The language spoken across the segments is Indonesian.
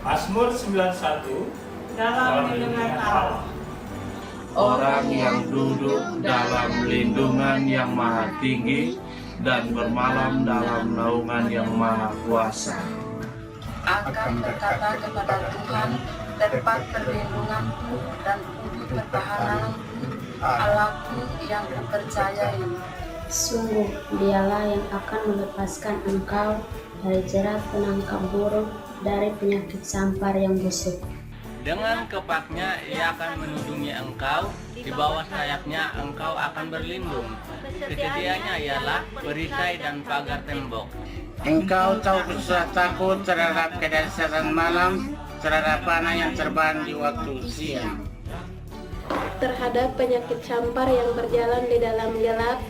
Mazmur 91 dalam lindungan Allah. Orang yang duduk dalam lindungan yang maha tinggi dan bermalam dalam naungan yang maha kuasa akan berkata kepada Tuhan, tempat perlindunganku dan untuk pertahananku, Allahku yang kupercayai. Sungguh, dialah yang akan melepaskan engkau dari jerat penangkap burung, dari penyakit sampar yang busuk. Dengan kepaknya ia akan melindungi engkau, di bawah sayapnya engkau akan berlindung. Kesediaannya ialah perisai dan pagar tembok. Engkau tahu susah takut terhadap kedahsyatan malam, terhadap panah yang terbang di waktu siang, terhadap penyakit sampar yang berjalan di dalam gelap,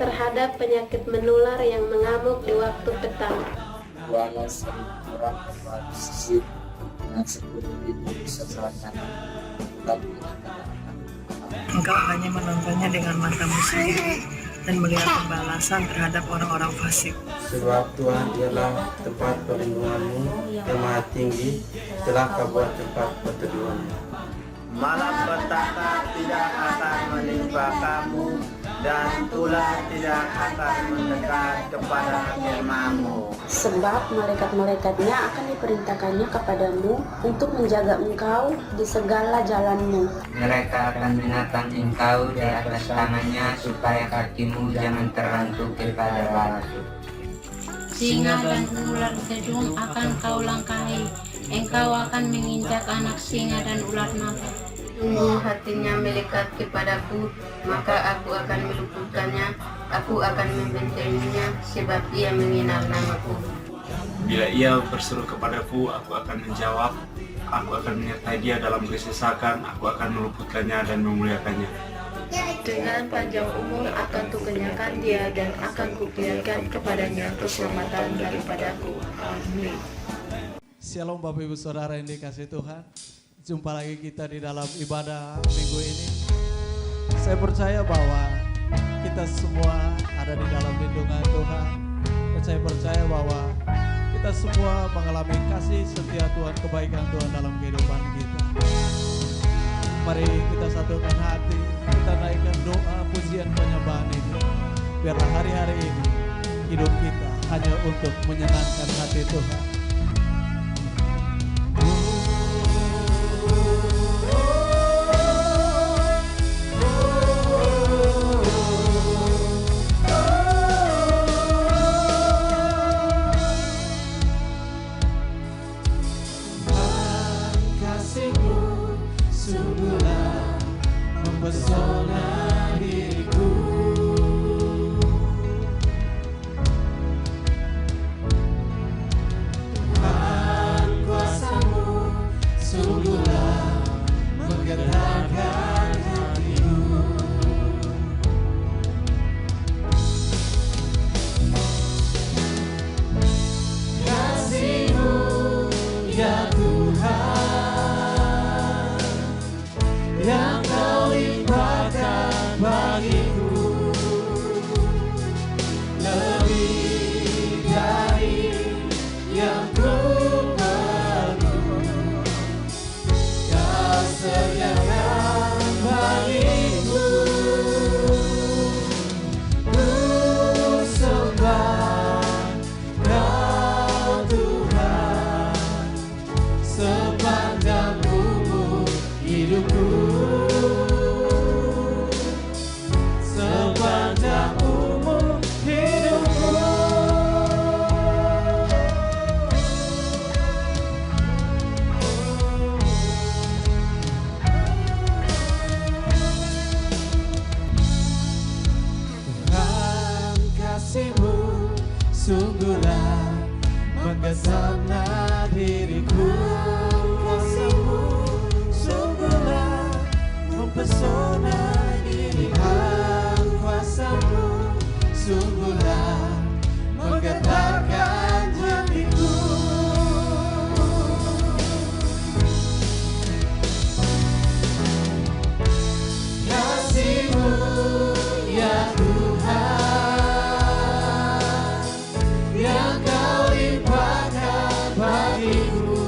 terhadap penyakit menular yang mengamuk di waktu petang. Walau 1.000 orang beradu sisir dengan 10.000 di sebelah kanan, tapi engkau hanya menontonnya dengan matamu sendiri dan melihat pembalasan terhadap orang-orang fasik. Sebab Tuhan ialah tempat perlindunganmu yang maha tinggi, telah kau buat tempat perteduhanmu. malapetaka tidak akan menimpa kamu dan tulah tidak akan mendekat kepada kemahmu. Sebab malaikat-malaikatnya akan diperintahkannya kepadamu untuk menjaga engkau di segala jalanmu. mereka akan menatang engkau di atas tangannya supaya kakimu jangan terantuk kepada batu. Singa dan ular gedung akan kau langkahi, engkau akan menginjak anak singa dan ular naga. Sungguh hatinya melekat kepadaku, maka aku akan meluputkannya, aku akan membentenginya, sebab ia mengenal namaku. Bila ia berseru kepadaku, aku akan menjawab. Aku akan menyertai dia dalam kesesakan, aku akan meluputkannya dan memuliakannya. Dengan panjang umur akan kukenyangkan dia dan akan kubiarkan kepadanya keselamatan daripadaku. Amin. Shalom Bapak Ibu Saudara yang dikasihi Tuhan. Jumpa lagi kita di dalam ibadah minggu ini. Saya percaya bahwa kita semua ada di dalam lindungan Tuhan. Dan saya percaya bahwa kita semua mengalami kasih setia Tuhan, kebaikan Tuhan dalam kehidupan kita. Mari kita satukan hati, kita naikkan doa, pujian, penyembahan ini. Biarlah hari-hari ini hidup kita hanya untuk menyenangkan hati Tuhan. Mempesona diriku, Tuhan kuasamu sungguhlah menggetarkan hatiku. Kasih-Mu ya Tuhan yang Kau limpahkan bagiku, lebih dari yang ku perlu. Kau sediakan bagiku. Ku sembah Kau Tuhan sepanjang umur hidupku. Sepanjang umur hidupku. Tuhan kasih-Mu sungguhlah menggesana diriku. Kasih-Mu sungguhlah mempesona diri. Tuhan kuasa-Mu sungguhlah menggetarkan hatiku. Kasih-Mu ya Tuhan yang Kau limpahkan bagiku,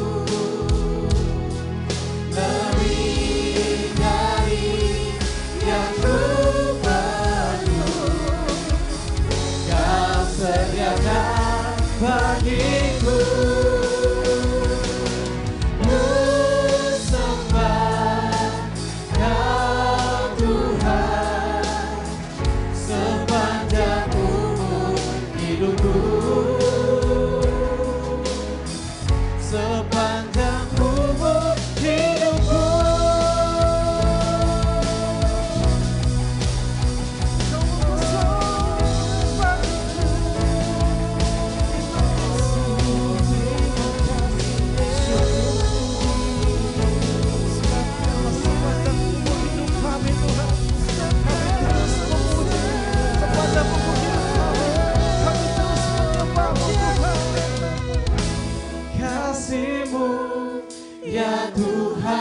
bagiku. Ku sembah Kau Tuhan sepanjang umur hidupku, sepanjang umur hidupku. Kasih-Mu ya Tuhan,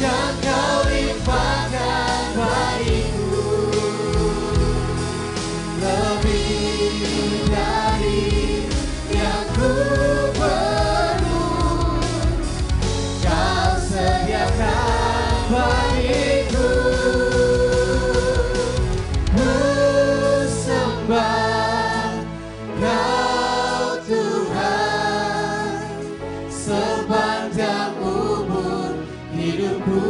yang Kau limpahkan bagiku, lebih dari yang ku perlu. Kau sediakan bagiku. Ku sembah Kau Tuhan sepanjang umur hidupku,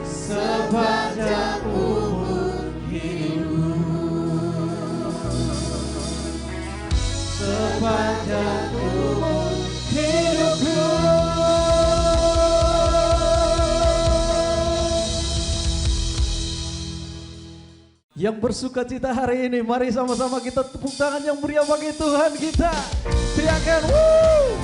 sepanjang umur hidupku, sepanjang umur hidupku. Yang bersuka cita hari ini, mari sama-sama kita tepuk tangan yang meriah bagi Tuhan kita. Teriakan, woo!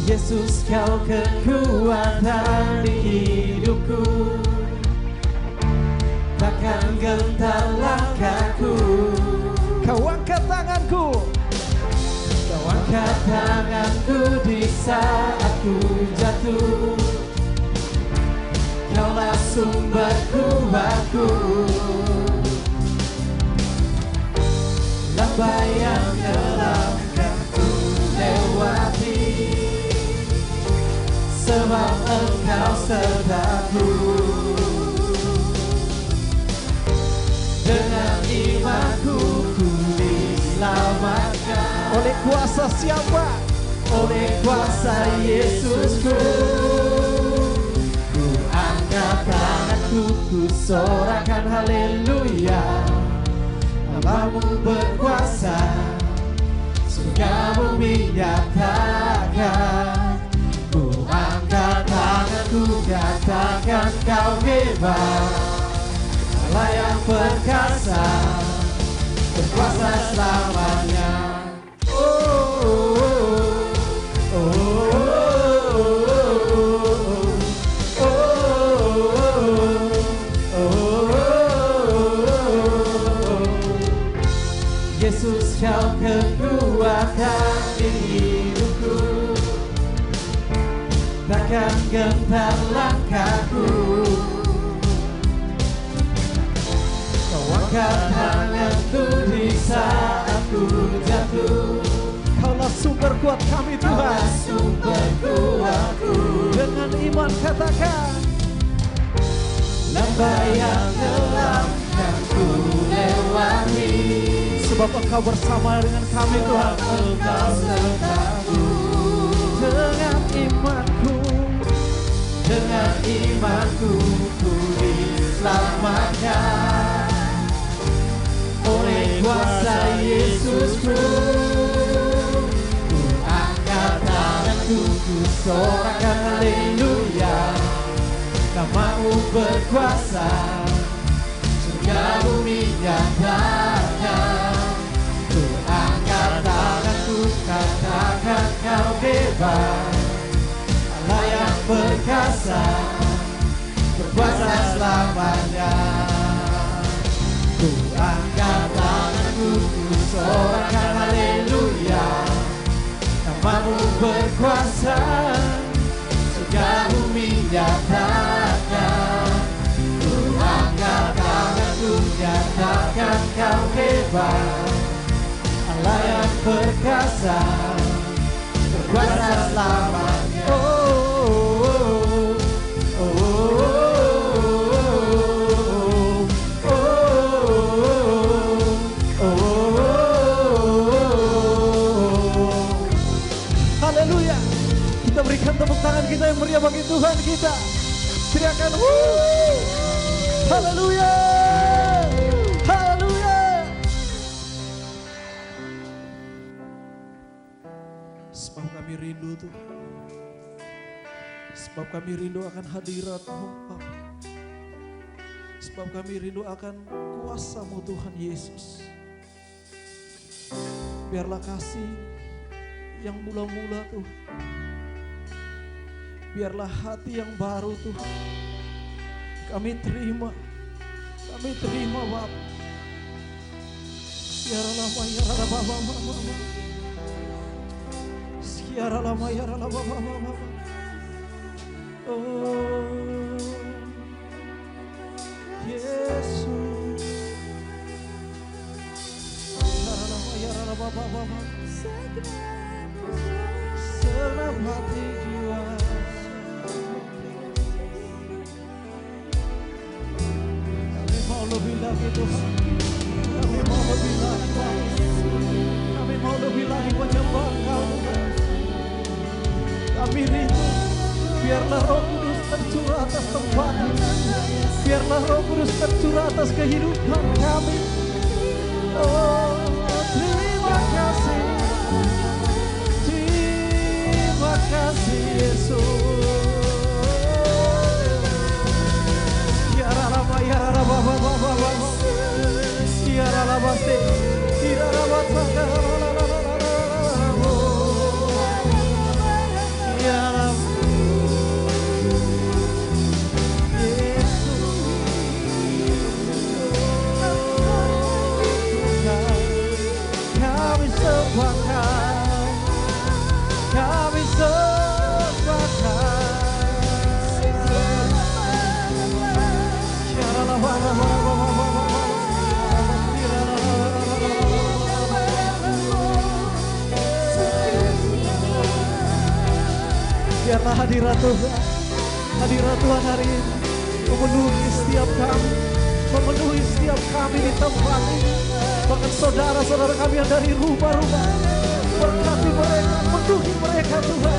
Yesus, Kau kekuatan di hidupku, takkan gentar langkahku. Kau angkat tanganku, Kau angkat tanganku di saat ku jatuh. Kaulah sumber kuatku, lembah yang gelap kan ku lewati, sebab Engkau sertaku. Dengan imanku ku diselamatkan. Oleh kuasa siapa? Oleh kuasa Yesusku. Ku angkat tanganku, ku sorakan haleluya. Allah-Mu berkuasa, surga bumi nyatakan. Ku angkat tanganku, katakan Kau hebat. Allah yang perkasa, berkuasa selamanya. Yesus, Kau kekuatan di hidupku, takkan gentar langkahku. Kau angkat tanganku di saat ku jatuh. Kaulah sumber kuat kami Tuhan. Kaulah sumber kuatku. Dengan iman katakan, lembah yang gelap kan ku lewati, sebab Engkau bersama dengan kami Tuhan. Engkau sertaku. Dengan imanku, dengan imanku ku diselamatkan. Oleh kuasa Yesusku, ku angkat tanganku, ku sorakan haleluya. Nama-Mu berkuasa, surga bumi nyatakan. Ku angkat tanganku, katakan Kau hebat. Allah yang perkasa, berkuasa selamanya. Ku angkat tanganku, ku sorakan haleluya. Nama-Mu berkuasa, surga bumi nyatakan. Ku angkat tanganku, nyatakan Kau hebat. Allah yang perkasa, berkuasa selamanya. Haleluya. Kita berikan tepuk tangan kita yang meriah bagi Tuhan kita. Teriakan haleluya. Haleluya. Sebab kami rindu Tuhan. Sebab kami rindu akan hadirat-Mu, Bapa. Sebab kami rindu akan kuasa-Mu Tuhan Yesus. Biarlah kasih yang mula-mula Tuhan. Biarlah hati yang baru Tuhan. Kami terima Bapa. Siara lama ya Bapa Mama. Siara lama ya Bapa Mama. Oh Yesus. Siara lama ya Bapa Mama. Senang hati jiwa. Kami mau lebih lagi Tuhan. Kami mau lebih lagi Bapa. Kami mau lebih lagi menyembah Kau Tuhan. Kami rindu. Biarlah Roh Kudus tercurah atas tempat ini. Biarlah Roh Kudus tercurah atas kehidupan kami. Oh terima kasih. Terima kasih Yesus. Kiara lama ya Bapa Bapa. Kiara lama se. Kiara lama sagara. Kiara kami sembahkan, kami sembahkan. Biarlah hadirat Tuhan hari ini memenuhi setiap kami, memenuhi setiap kami di tempat ini. Bahkan saudara-saudara kami yang dari rumah-rumah, berkati mereka, penuhi mereka Tuhan.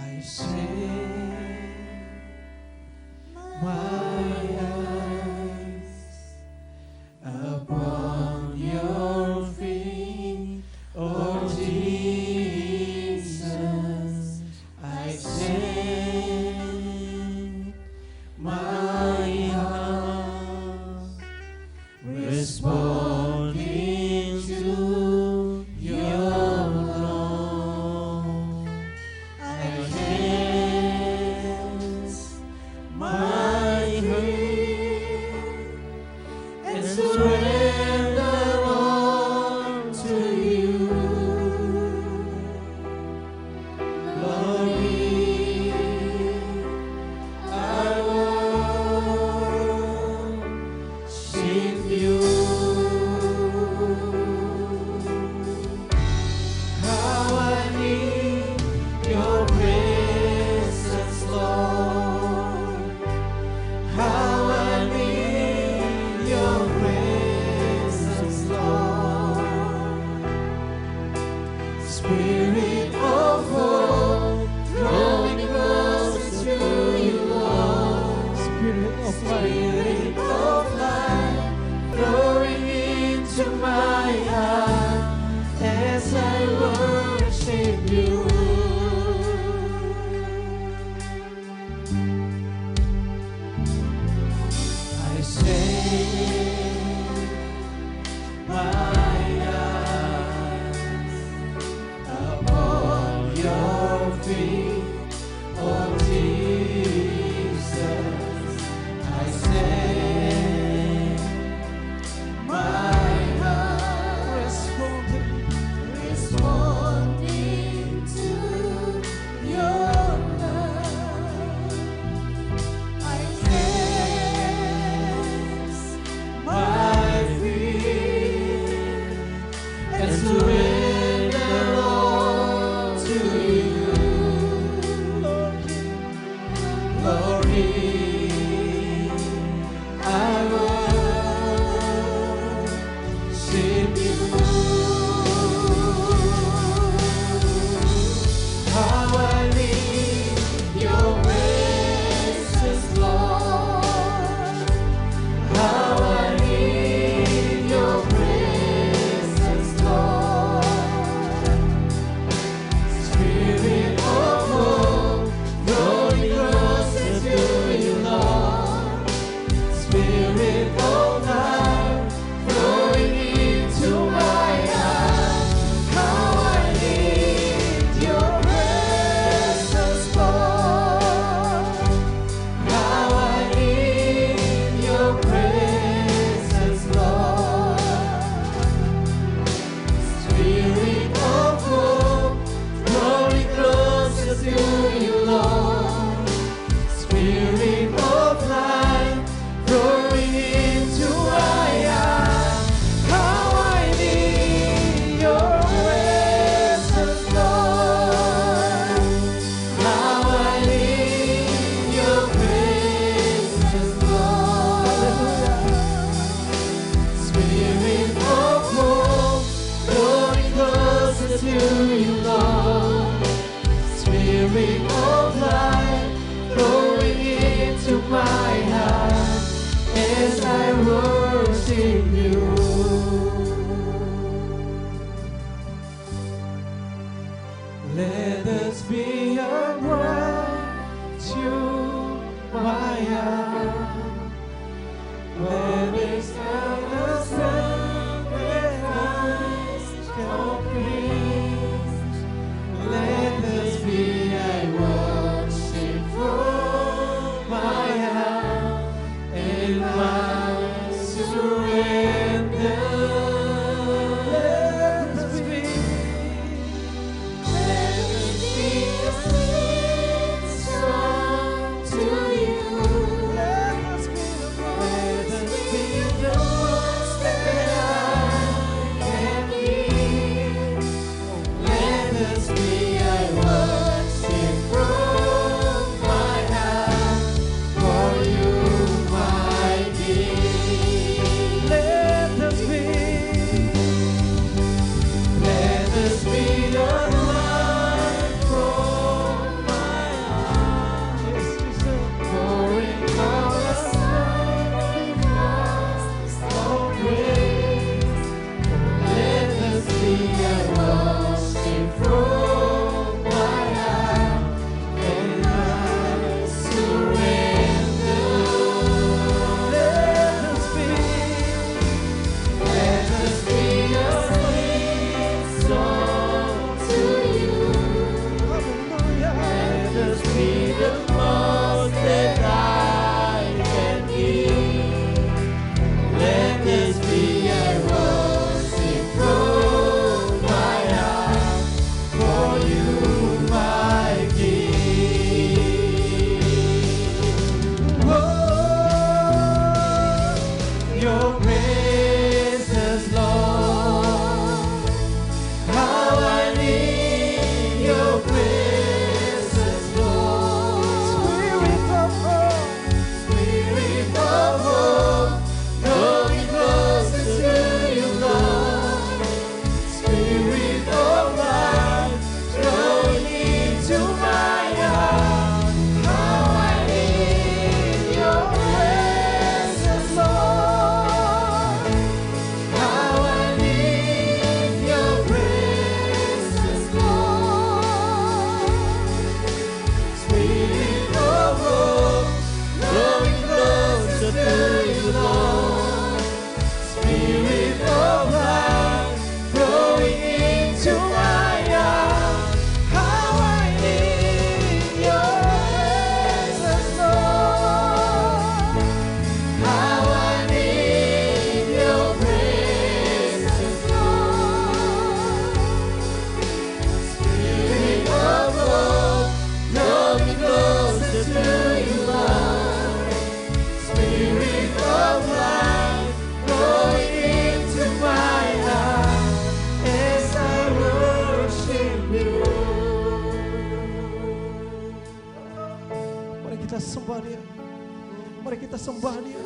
I say my eyes upon your feet, oh Jesus. I say my heart responding and surrender all to you. Lord, here I worship you. How I need your presence, Lord. How I need your presence, Lord. Spirit of hope, drawing closer to you, Lord. Spirit of life, flowing into my heart. How I need your presence, Lord. How I need your presence, Lord. Spirit of hope, drawing closer to you, Lord. Spirit of life, flowing into my heart. How I need your presence, Lord. How I need your presence, Lord. Spirit of hope, drawing closer to you, Lord. Spirit of life, flowing into my heart as I worship you. Let us be a bride to my heart. Let us understand that Christ complete. Let us be a worship from my heart and my surrender. sembah Dia. Mari kita sembah Dia.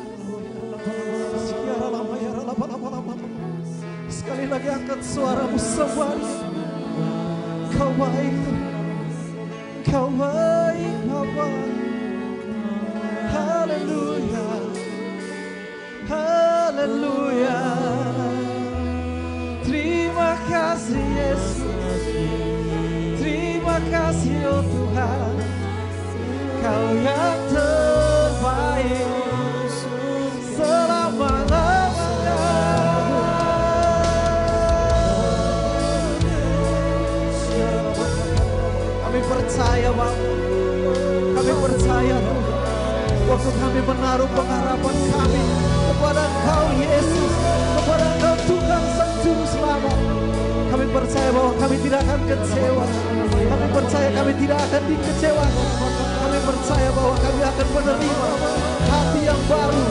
Sekali lagi angkat suaramu, sembah Dia. Kau baik Tuhan, Kau baik Bapa. Haleluya, haleluya. Terima kasih Yesus, terima kasih oh Tuhan, Kau yang terbaik selama-lamanya. Kami percaya Bapa, kami percaya Tuhan, waktu kami menaruh pengharapan kami kepada Engkau Yesus, kepada Engkau Tuhan Sang Juru Selamat, kami percaya bahwa kami tidak akan kecewa. Kami percaya kami tidak akan dikecewakan. Kami percaya bahwa kami akan menerima hati yang baru,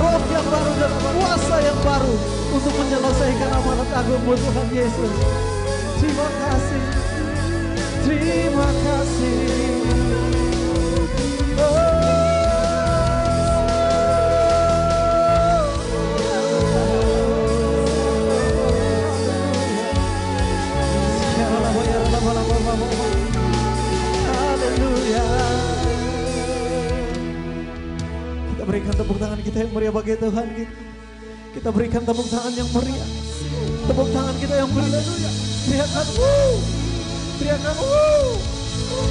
roh yang baru, dan kuasa yang baru untuk menyelesaikan amanat agung Tuhan Yesus. Terima kasih, terima kasih. Haleluya. Kita berikan tepuk tangan kita yang meriah bagi Tuhan kita. Kita berikan tepuk tangan yang meriah. Tepuk tangan kita yang meriah. Teriakan teriakan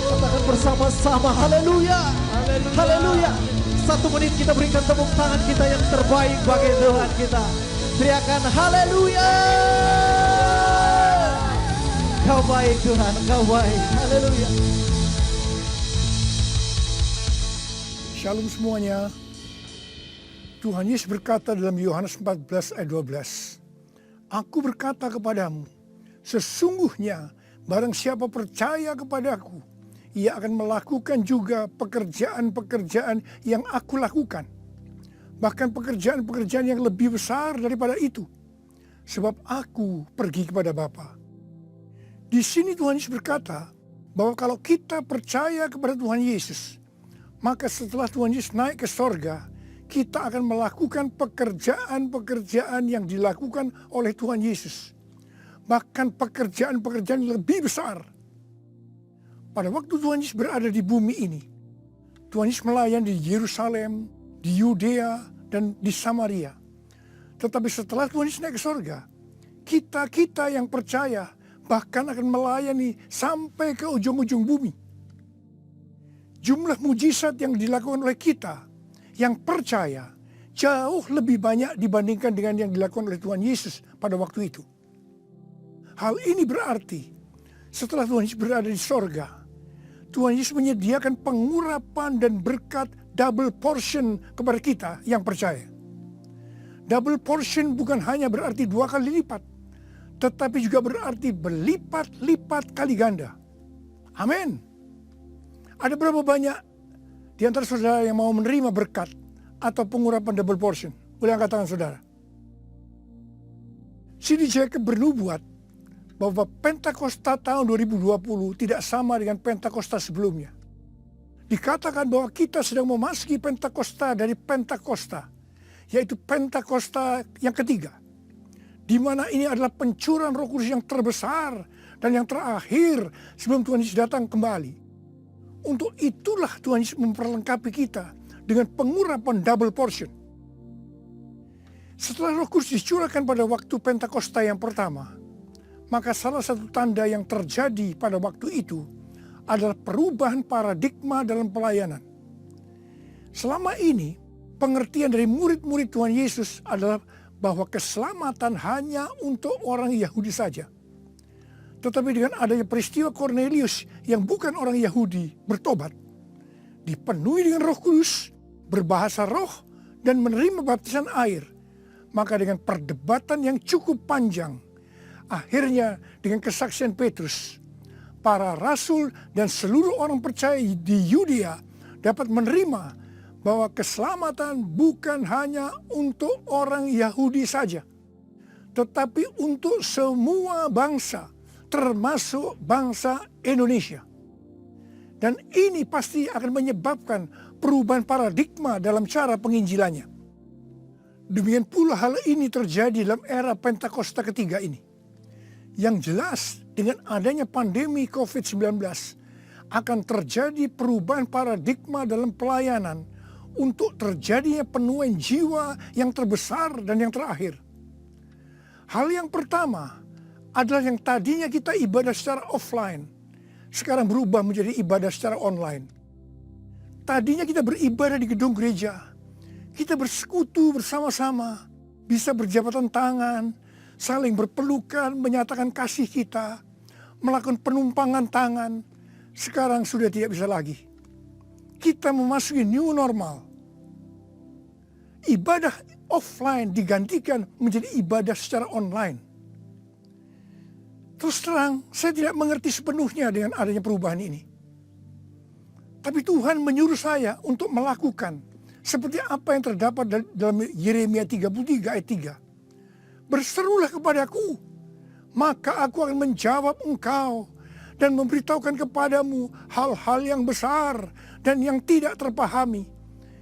katakan bersama-sama haleluya. Haleluya. 1 menit kita berikan tepuk tangan kita yang terbaik bagi Tuhan kita. Teriakan haleluya. Kau baik Tuhan, Kau baik. Haleluya. Shalom semuanya. Tuhan Yesus berkata dalam Yohanes 14 ayat 12. Aku berkata kepadamu, sesungguhnya barang siapa percaya kepadaku, ia akan melakukan juga pekerjaan-pekerjaan yang aku lakukan. Bahkan pekerjaan-pekerjaan yang lebih besar daripada itu. Sebab aku pergi kepada Bapa. Di sini Tuhan Yesus berkata bahwa kalau kita percaya kepada Tuhan Yesus, maka setelah Tuhan Yesus naik ke sorga, kita akan melakukan pekerjaan-pekerjaan yang dilakukan oleh Tuhan Yesus. Bahkan pekerjaan-pekerjaan yang lebih besar. Pada waktu Tuhan Yesus berada di bumi ini, Tuhan Yesus melayani di Yerusalem, di Yudea, dan di Samaria. Tetapi setelah Tuhan Yesus naik ke sorga, kita yang percaya bahkan akan melayani sampai ke ujung-ujung bumi. Jumlah mujizat yang dilakukan oleh kita yang percaya jauh lebih banyak dibandingkan dengan yang dilakukan oleh Tuhan Yesus pada waktu itu. Hal ini berarti setelah Tuhan Yesus berada di sorga, Tuhan Yesus menyediakan pengurapan dan berkat double portion kepada kita yang percaya. Double portion bukan hanya berarti 2 kali lipat, tetapi juga berarti berlipat-lipat kali ganda. Amin. Ada berapa banyak di antara saudara yang mau menerima berkat atau pengurapan double portion? Boleh angkat tangan saudara. C.D. Jacobs bernubuat bahwa Pentakosta tahun 2020 tidak sama dengan Pentakosta sebelumnya. Dikatakan bahwa kita sedang memasuki Pentakosta dari Pentakosta, yaitu Pentakosta yang ketiga, di mana ini adalah pencurahan Roh Kudus yang terbesar dan yang terakhir sebelum Tuhan Yesus datang kembali. Untuk itulah Tuhan Yesus memperlengkapi kita dengan pengurapan double portion. Setelah Roh Kudus dicurahkan pada waktu Pentakosta yang pertama, maka salah satu tanda yang terjadi pada waktu itu adalah perubahan paradigma dalam pelayanan. Selama ini, pengertian dari murid-murid Tuhan Yesus adalah bahwa keselamatan hanya untuk orang Yahudi saja. Tetapi dengan adanya peristiwa Cornelius yang bukan orang Yahudi bertobat, dipenuhi dengan Roh Kudus, berbahasa roh, dan menerima baptisan air, maka dengan perdebatan yang cukup panjang, akhirnya dengan kesaksian Petrus, para rasul dan seluruh orang percaya di Yudea dapat menerima bahwa keselamatan bukan hanya untuk orang Yahudi saja, tetapi untuk semua bangsa, termasuk bangsa Indonesia. Dan ini pasti akan menyebabkan perubahan paradigma dalam cara penginjilannya. Demikian pula hal ini terjadi dalam era Pentakosta ketiga ini. Yang jelas dengan adanya pandemi COVID-19 akan terjadi perubahan paradigma dalam pelayanan untuk terjadinya penuaian jiwa yang terbesar dan yang terakhir. Hal yang pertama adalah yang tadinya kita ibadah secara offline, sekarang berubah menjadi ibadah secara online. Tadinya kita beribadah di gedung gereja, kita bersekutu bersama-sama, bisa berjabatan tangan, saling berpelukan, menyatakan kasih kita, melakukan penumpangan tangan. Sekarang sudah tidak bisa lagi. Kita memasuki new normal. Ibadah offline digantikan menjadi ibadah secara online. Terus terang, saya tidak mengerti sepenuhnya dengan adanya perubahan ini. Tapi Tuhan menyuruh saya untuk melakukan seperti apa yang terdapat dalam Yeremia 33 ayat 3. Berserulah kepadaku, maka aku akan menjawab engkau dan memberitahukan kepadamu hal-hal yang besar dan yang tidak terpahami,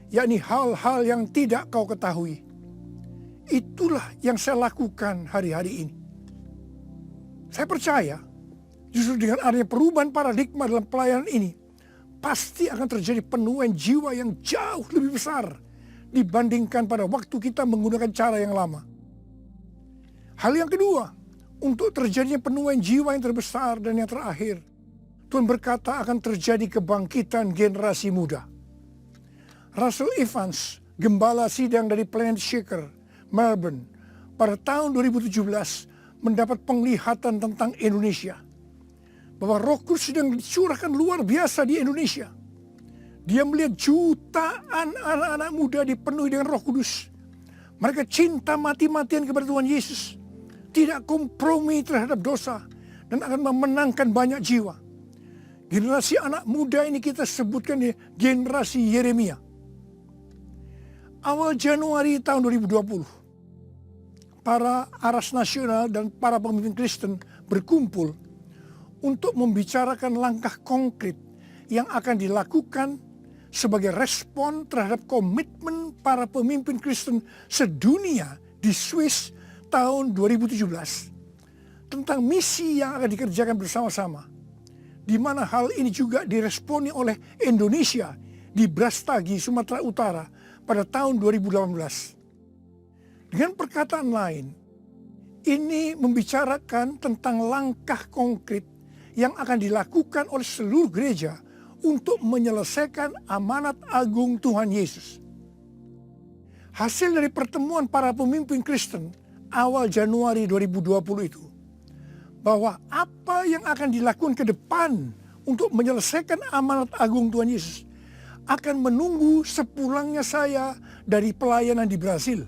yakni hal-hal yang tidak kau ketahui. Itulah yang saya lakukan hari-hari ini. Saya percaya justru dengan adanya perubahan paradigma dalam pelayanan ini, pasti akan terjadi penuaian jiwa yang jauh lebih besar dibandingkan pada waktu kita menggunakan cara yang lama. Hal yang kedua, untuk terjadinya penuaian jiwa yang terbesar dan yang terakhir, Tuhan berkata akan terjadi kebangkitan generasi muda. Russell Evans, gembala sidang dari Planet Shaker, Melbourne, pada tahun 2017 mendapat penglihatan tentang Indonesia. Bahwa Roh Kudus sedang dicurahkan luar biasa di Indonesia. Dia melihat jutaan anak-anak muda dipenuhi dengan Roh Kudus. Mereka cinta mati-matian kepada Tuhan Yesus. Tidak kompromi terhadap dosa dan akan memenangkan banyak jiwa. Generasi anak muda ini kita sebutkan di generasi Yeremia. Awal Januari tahun 2020, para aras nasional dan para pemimpin Kristen berkumpul untuk membicarakan langkah konkret yang akan dilakukan sebagai respon terhadap komitmen para pemimpin Kristen sedunia di Swiss tahun 2017 tentang misi yang akan dikerjakan bersama-sama, di mana hal ini juga diresponi oleh Indonesia di Brastagi, Sumatera Utara pada tahun 2018. Dengan perkataan lain, ini membicarakan tentang langkah konkret yang akan dilakukan oleh seluruh gereja untuk menyelesaikan amanat agung Tuhan Yesus. Hasil dari pertemuan para pemimpin Kristen awal Januari 2020 itu, bahwa apa yang akan dilakukan ke depan untuk menyelesaikan amanat agung Tuhan Yesus akan menunggu sepulangnya saya dari pelayanan di Brasil.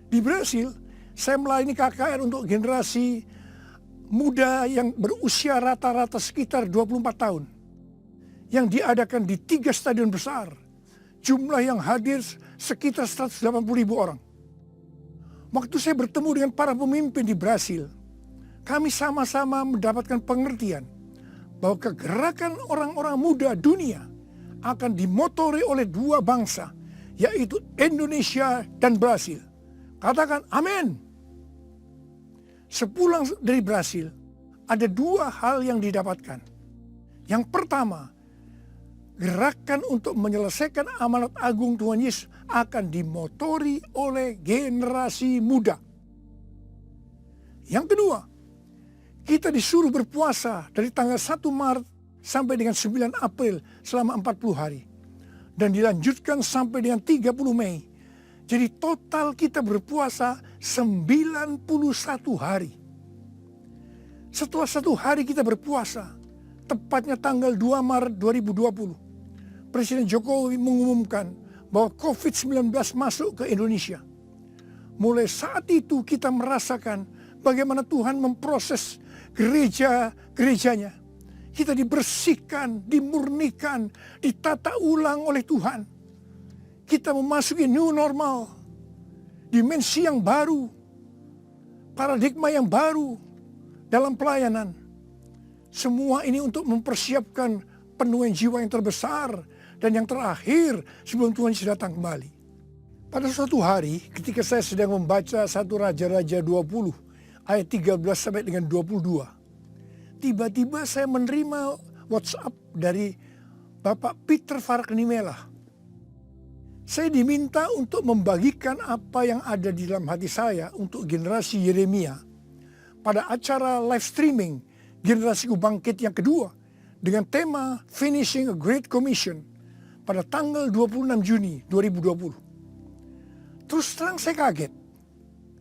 Di Brasil, saya melayani KKR untuk generasi muda yang berusia rata-rata sekitar 24 tahun. Yang diadakan di 3 stadion besar. Jumlah yang hadir sekitar 180.000 orang. Waktu saya bertemu dengan para pemimpin di Brasil, kami sama-sama mendapatkan pengertian bahwa kegerakan orang-orang muda dunia akan dimotori oleh 2 bangsa, yaitu Indonesia dan Brasil. Katakan amin. Sepulang dari Brasil, ada 2 hal yang didapatkan. Yang pertama, gerakan untuk menyelesaikan amanat agung Tuhan Yesus akan dimotori oleh generasi muda. Yang kedua, kita disuruh berpuasa dari tanggal 1 Maret sampai dengan 9 April selama 40 hari. Dan dilanjutkan sampai dengan 30 Mei. Jadi total kita berpuasa 91 hari. Setelah 1 hari kita berpuasa, tepatnya tanggal 2 Maret 2020, Presiden Jokowi mengumumkan bahwa COVID-19 masuk ke Indonesia. Mulai saat itu kita merasakan bagaimana Tuhan memproses gerejanya. Kita dibersihkan, dimurnikan, ditata ulang oleh Tuhan. Kita memasuki new normal, dimensi yang baru, paradigma yang baru dalam pelayanan. Semua ini untuk mempersiapkan penuaian jiwa yang terbesar dan yang terakhir sebelum Tuhan Yesus datang kembali. Pada suatu hari ketika saya sedang membaca 1 Raja-Raja 20 ayat 13 sampai dengan 22. Tiba-tiba saya menerima WhatsApp dari Bapak Peter Faraknimela. Saya diminta untuk membagikan apa yang ada di dalam hati saya untuk generasi Yeremia pada acara live streaming Generasiku Bangkit yang kedua dengan tema Finishing a Great Commission pada tanggal 26 Juni 2020. Terus terang saya kaget,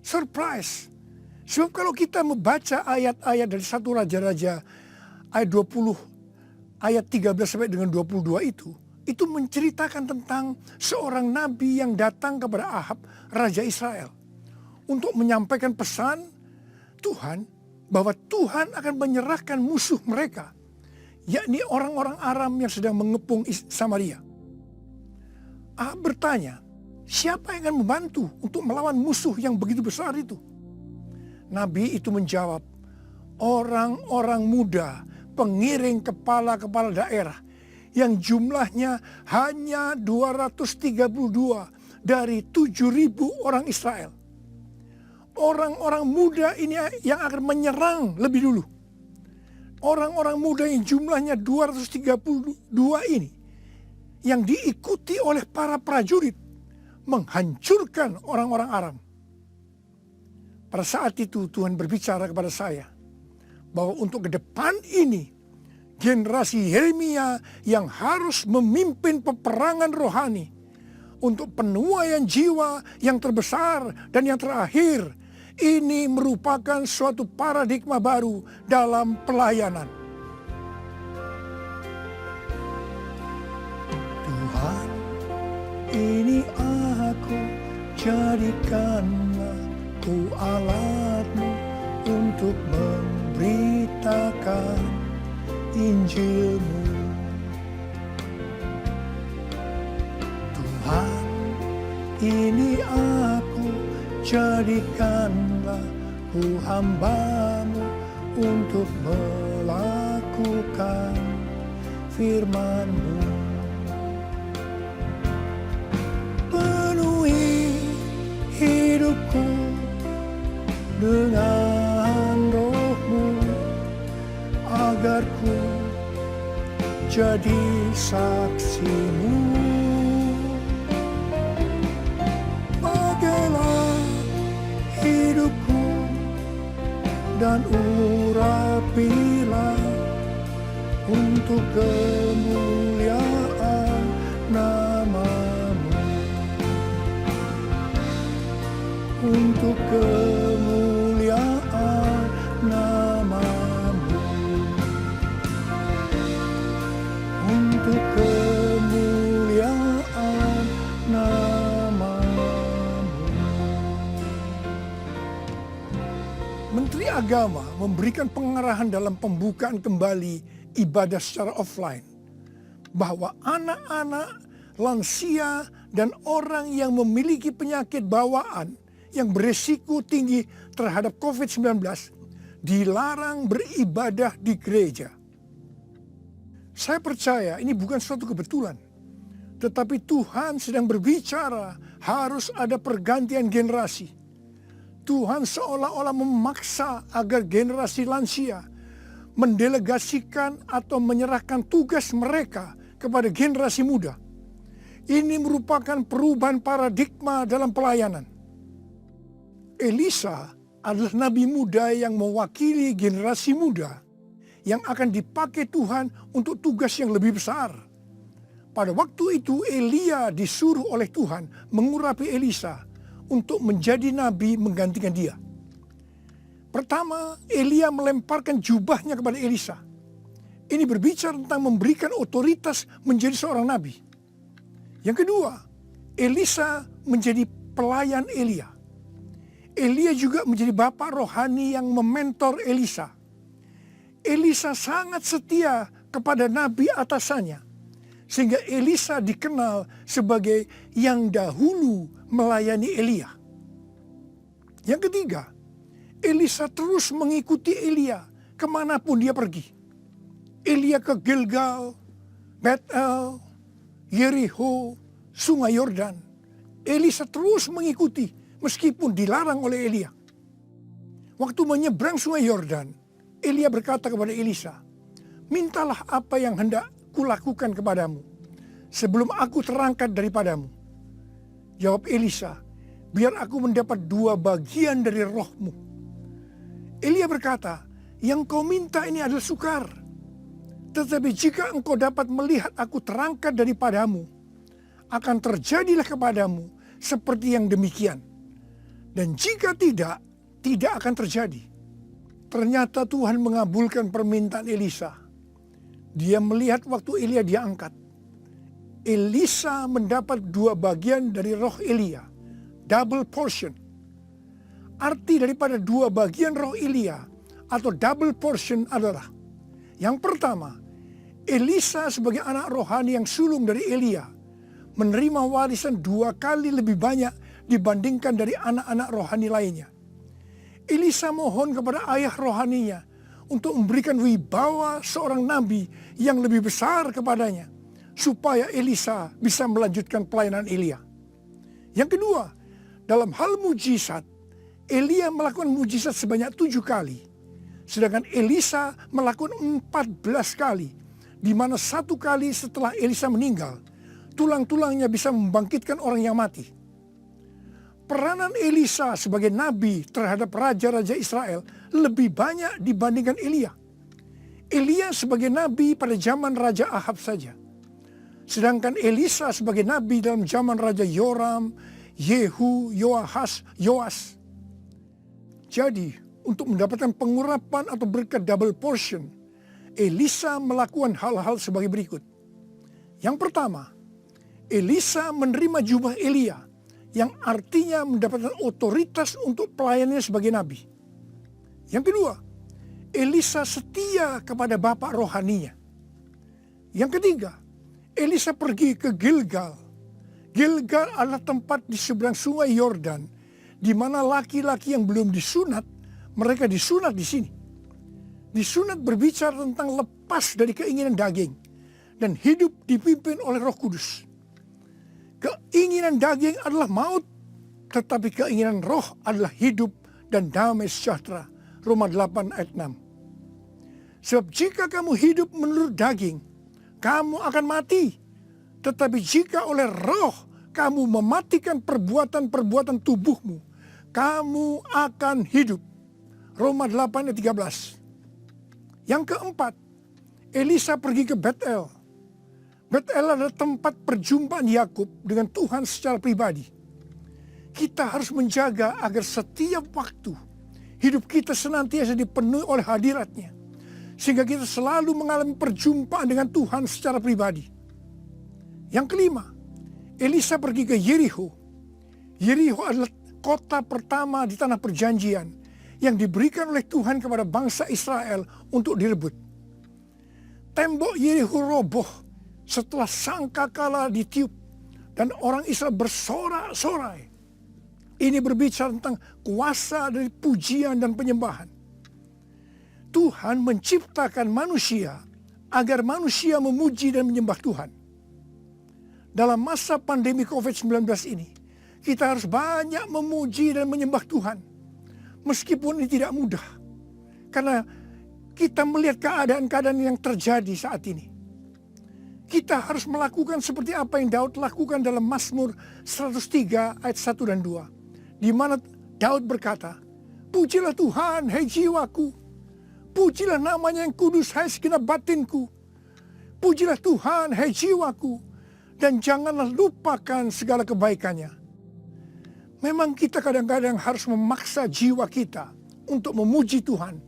surprise. Sebab kalau kita membaca ayat-ayat dari 1 Raja-Raja ayat 20 ayat 13 sampai dengan 22 itu menceritakan tentang seorang nabi yang datang kepada Ahab, Raja Israel, untuk menyampaikan pesan Tuhan bahwa Tuhan akan menyerahkan musuh mereka, yakni orang-orang Aram yang sedang mengepung Samaria. Ahab bertanya, siapa yang akan membantu untuk melawan musuh yang begitu besar itu? Nabi itu menjawab, orang-orang muda, pengiring kepala-kepala daerah yang jumlahnya hanya 232 dari 7.000 orang Israel. Orang-orang muda ini yang akan menyerang lebih dulu. Orang-orang muda yang jumlahnya 232 ini yang diikuti oleh para prajurit menghancurkan orang-orang Aram. Pada saat itu Tuhan berbicara kepada saya bahwa untuk ke depan ini generasi Yeremia yang harus memimpin peperangan rohani untuk penuaian jiwa yang terbesar dan yang terakhir. Ini merupakan suatu paradigma baru dalam pelayanan. Tuhan, ini aku, jadikanlah ku alatmu untuk memberitakan Injilmu. Tuhan, ini aku, jadikanlah ku hamba-Mu untuk melakukan firman-Mu. Penuhi hidupku dengan Roh-Mu, agar ku jadi saksi-Mu. Pakailah hidupku dan urapilah untuk kemuliaan nama-Mu, untuk kemuliaan nama-Mu, untuk kemuliaan nama-Mu. Menteri Agama memberikan pengarahan dalam pembukaan kembali ibadah secara offline bahwa anak-anak, lansia, dan orang yang memiliki penyakit bawaan yang berisiko tinggi terhadap COVID-19 dilarang beribadah di gereja. Saya percaya ini bukan suatu kebetulan, tetapi Tuhan sedang berbicara harus ada pergantian generasi. Tuhan seolah-olah memaksa agar generasi lansia mendelegasikan atau menyerahkan tugas mereka kepada generasi muda. Ini merupakan perubahan paradigma dalam pelayanan. Elisa adalah nabi muda yang mewakili generasi muda yang akan dipakai Tuhan untuk tugas yang lebih besar. Pada waktu itu Elia disuruh oleh Tuhan mengurapi Elisa untuk menjadi nabi menggantikan dia. Pertama, Elia melemparkan jubahnya kepada Elisa. Ini berbicara tentang memberikan otoritas menjadi seorang nabi. Yang kedua, Elisa menjadi pelayan Elia. Elia juga menjadi bapak rohani yang mementor Elisa. Elisa sangat setia kepada nabi atasannya, sehingga Elisa dikenal sebagai yang dahulu melayani Elia. Yang ketiga, Elisa terus mengikuti Elia kemanapun dia pergi. Elia ke Gilgal, Bethel, Yeriko, Sungai Yordan, Elisa terus mengikuti meskipun dilarang oleh Elia. Waktu menyeberang Sungai Yordan, Elia berkata kepada Elisa, "Mintalah apa yang hendak kulakukan kepadamu sebelum aku terangkat daripadamu." Jawab Elisa, "Biar aku mendapat 2 bagian dari rohmu." Elia berkata, "Yang kau minta ini adalah sukar. Tetapi jika engkau dapat melihat aku terangkat daripadamu, akan terjadilah kepadamu seperti yang demikian. Dan jika tidak, tidak akan terjadi." Ternyata Tuhan mengabulkan permintaan Elisa. Dia melihat waktu Elia diangkat. Elisa mendapat 2 bagian dari roh Elia, double portion. Arti daripada 2 bagian roh Elia atau double portion adalah, yang pertama, Elisa sebagai anak rohani yang sulung dari Elia menerima warisan 2 kali lebih banyak dibandingkan dari anak-anak rohani lainnya. Elisa mohon kepada ayah rohaninya untuk memberikan wibawa seorang nabi yang lebih besar kepadanya, supaya Elisa bisa melanjutkan pelayanan Elia. Yang kedua, dalam hal mujizat, Elia melakukan mujizat sebanyak 7 kali, sedangkan Elisa melakukan 14 kali, di mana 1 kali setelah Elisa meninggal, tulang-tulangnya bisa membangkitkan orang yang mati. Peranan Elisa sebagai nabi terhadap raja-raja Israel lebih banyak dibandingkan Elia. Elia sebagai nabi pada zaman Raja Ahab saja. Sedangkan Elisa sebagai nabi dalam zaman Raja Yoram, Yehu, Yoahas, Yoas. Jadi, untuk mendapatkan pengurapan atau berkat double portion, Elisa melakukan hal-hal sebagai berikut. Yang pertama, Elisa menerima jubah Elia, yang artinya mendapatkan otoritas untuk pelayanannya sebagai nabi. Yang kedua, Elisa setia kepada bapak rohaninya. Yang ketiga, Elisa pergi ke Gilgal. Gilgal adalah tempat di seberang Sungai Yordan, di mana laki-laki yang belum disunat, mereka disunat di sini. Disunat berbicara tentang lepas dari keinginan daging dan hidup dipimpin oleh Roh Kudus. Keinginan daging adalah maut, tetapi keinginan roh adalah hidup dan damai sejahtera. Roma 8 ayat 6. Sebab jika kamu hidup menurut daging, kamu akan mati. Tetapi jika oleh roh kamu mematikan perbuatan-perbuatan tubuhmu, kamu akan hidup. Roma 8 ayat 13. Yang keempat, Elisa pergi ke Betel. Betel adalah tempat perjumpaan Yakub dengan Tuhan secara pribadi. Kita harus menjaga agar setiap waktu hidup kita senantiasa dipenuhi oleh hadirat-Nya, sehingga kita selalu mengalami perjumpaan dengan Tuhan secara pribadi. Yang kelima, Elisa pergi ke Yeriko. Yeriko adalah kota pertama di tanah perjanjian yang diberikan oleh Tuhan kepada bangsa Israel untuk direbut. Tembok Yeriko roboh setelah sangkakala ditiup dan orang Israel bersorak-sorai. Ini berbicara tentang kuasa dari pujian dan penyembahan. Tuhan menciptakan manusia agar manusia memuji dan menyembah Tuhan. Dalam masa pandemi COVID-19 ini, kita harus banyak memuji dan menyembah Tuhan. Meskipun ini tidak mudah, karena kita melihat keadaan-keadaan yang terjadi saat ini. Kita harus melakukan seperti apa yang Daud lakukan dalam Mazmur 103 ayat 1 dan 2. Di mana Daud berkata, "Pujilah Tuhan, hai jiwaku. Pujilah namanya yang kudus, hai segenap batinku. Pujilah Tuhan, hai jiwaku. Dan janganlah lupakan segala kebaikannya." Memang kita kadang-kadang harus memaksa jiwa kita untuk memuji Tuhan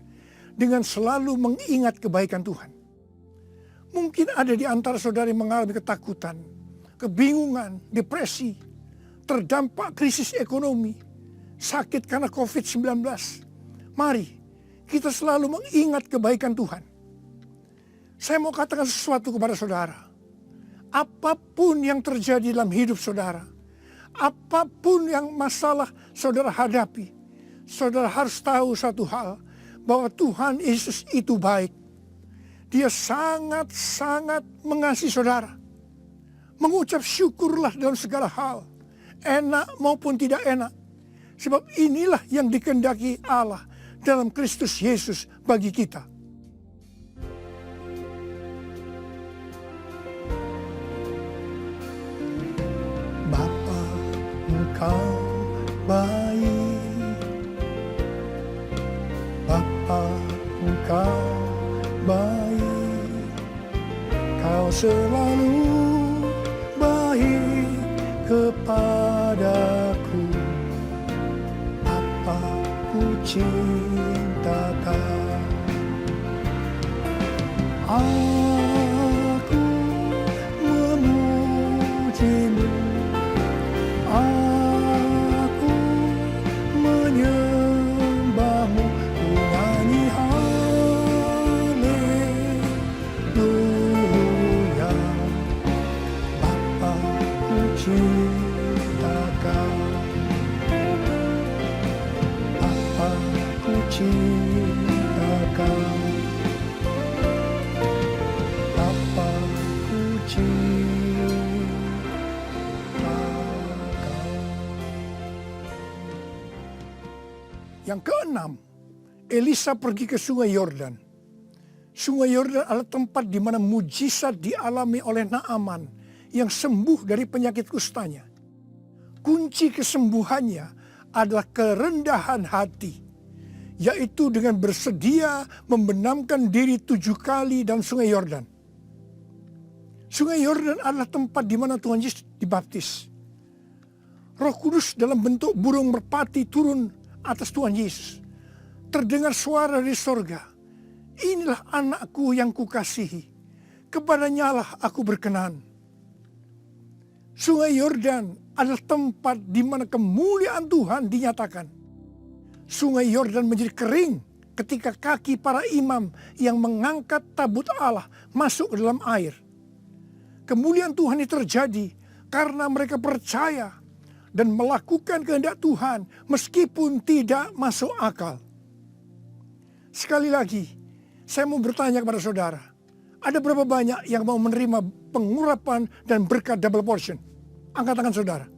dengan selalu mengingat kebaikan Tuhan. Mungkin ada di antara saudara yang mengalami ketakutan, kebingungan, depresi, terdampak krisis ekonomi, sakit karena COVID-19. Mari kita selalu mengingat kebaikan Tuhan. Saya mau katakan sesuatu kepada saudara. Apapun yang terjadi dalam hidup saudara, apapun yang masalah saudara hadapi, saudara harus tahu satu hal, bahwa Tuhan Yesus itu baik. Dia sangat-sangat mengasihi saudara. mengucap syukurlah dalam segala hal, enak maupun tidak enak. Sebab inilah yang dikehendaki Allah dalam Kristus Yesus bagi kita. Bapa, Engkau baik. Bapa, Engkau baik. Kau selalu baik kepadaku. Bapa, ku cinta Kau. Aku memujimu. Aku menyembahmu. Ku nyanyi haleluya. Bapa, ku cinta Kau. Bapa, ku cinta Kau. Bapa, ku cinta Kau. Yang keenam, Elisa pergi ke Sungai Yordan. Sungai Yordan adalah tempat di mana mujizat dialami oleh Naaman yang sembuh dari penyakit kustanya. Kunci kesembuhannya adalah kerendahan hati, yaitu dengan bersedia membenamkan diri 7 kali dalam Sungai Yordan. Sungai Yordan adalah tempat di mana Tuhan Yesus dibaptis. Roh Kudus dalam bentuk burung merpati turun atas Tuhan Yesus. Terdengar suara dari sorga, inilah anakku yang kukasihi, kepadanya lah aku berkenan. Sungai Yordan adalah tempat di mana kemuliaan Tuhan dinyatakan. Sungai Yordan menjadi kering ketika kaki para imam yang mengangkat tabut Allah masuk ke dalam air. Kemuliaan Tuhan ini terjadi karena mereka percaya dan melakukan kehendak Tuhan meskipun tidak masuk akal. Sekali lagi, saya mau bertanya kepada saudara, ada berapa banyak yang mau menerima pengurapan dan berkat double portion? Angkat tangan saudara.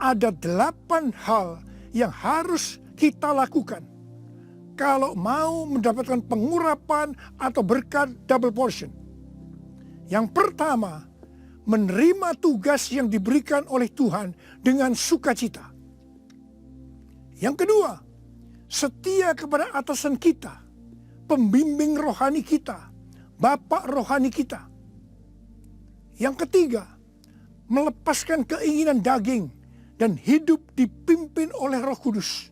Ada 8 hal yang harus kita lakukan kalau mau mendapatkan pengurapan atau berkat double portion. Yang pertama, menerima tugas yang diberikan oleh Tuhan dengan sukacita. Yang kedua, setia kepada atasan kita, pembimbing rohani kita, bapak rohani kita. Yang ketiga, melepaskan keinginan daging dan hidup dipimpin oleh Roh Kudus.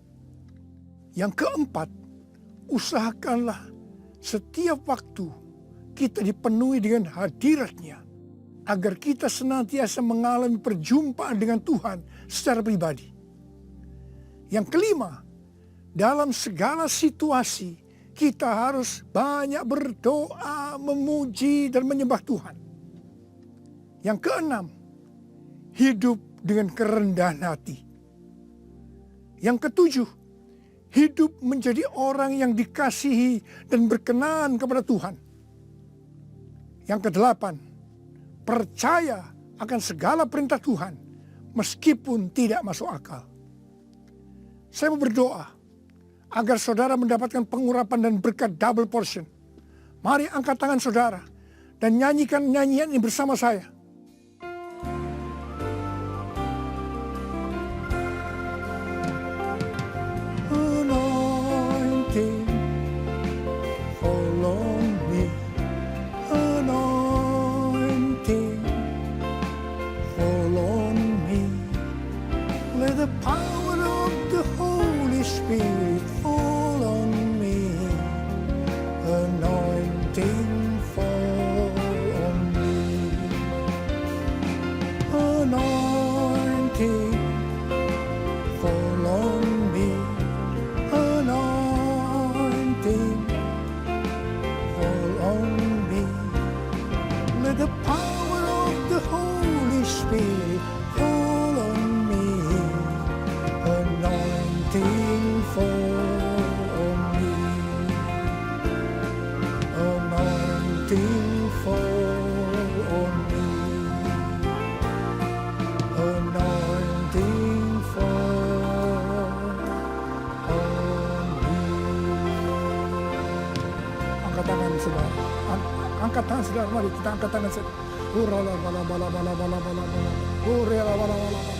Yang keempat, usahakanlah setiap waktu kita dipenuhi dengan hadirat-Nya, agar kita senantiasa mengalami perjumpaan dengan Tuhan secara pribadi. Yang kelima, dalam segala situasi kita harus banyak berdoa, memuji dan menyembah Tuhan. Yang keenam, hidup dengan kerendahan hati. Yang ketujuh, hidup menjadi orang yang dikasihi dan berkenan kepada Tuhan. Yang kedelapan, percaya akan segala perintah Tuhan meskipun tidak masuk akal. Saya mau berdoa agar saudara mendapatkan pengurapan dan berkat double portion. Mari angkat tangan saudara dan nyanyikan nyanyian ini bersama saya. Anointing, follow me. Anointing, follow me. Let the power of the Holy Spirit fall on me. Anointing, fall on me. Anointing, fall on me. Anointing, fall on me. Let the power of the Holy Spirit fall on me. Anointing, fall on me. Anointing, fall on me. angkat tangan saudara. Angkat tangan saudara, mari kita angkat tangan saudara. Urala bala bala bala bala bala bala. Urala bala bala bala.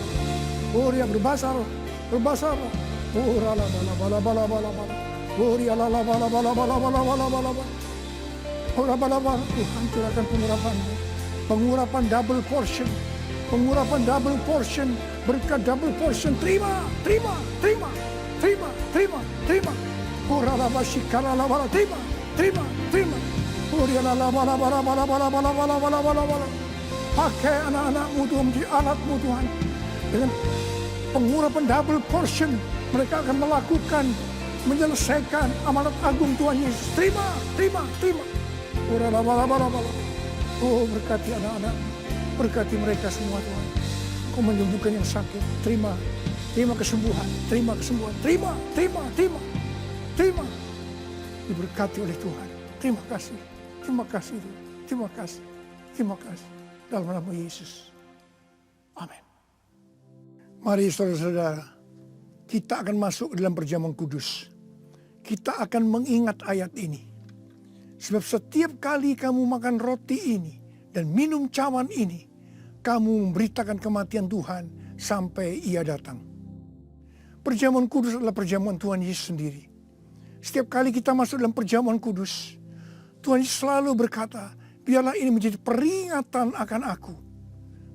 Uria berbahasa roh. Urala bala bala bala bala bala. Urala bala bala bala bala bala bala bala. Ora bala bala. Tuhan curahkan pengurapan-Mu. Pengurapan double portion. Pengurapan double portion. Berkat double portion. Terima. Urala basikala bala. Terima. Urala bala bala bala bala bala bala bala bala. Pakai anak-anak-Mu Tuhan, menjadi alat-Mu Tuhan. Dengan pengurapan double portion, mereka akan melakukan, menyelesaikan amanat agung Tuhan Yesus. Terima. Urala bala bala bala. Oh, berkati anak-anak, berkati mereka semua Tuhan. Kau menyembuhkan yang sakit. Terima kesembuhan. Terima. Diberkati oleh Tuhan. Terima kasih Tuhan. Terima kasih. Dalam nama Yesus. Amin. Mari saudara-saudara, kita akan masuk dalam perjamuan kudus. Kita akan mengingat ayat ini. Sebab setiap kali kamu makan roti ini dan minum cawan ini, kamu memberitakan kematian Tuhan sampai Ia datang. Perjamuan kudus adalah perjamuan Tuhan Yesus sendiri. Setiap kali kita masuk dalam perjamuan kudus, Tuhan Yesus selalu berkata, biarlah ini menjadi peringatan akan aku.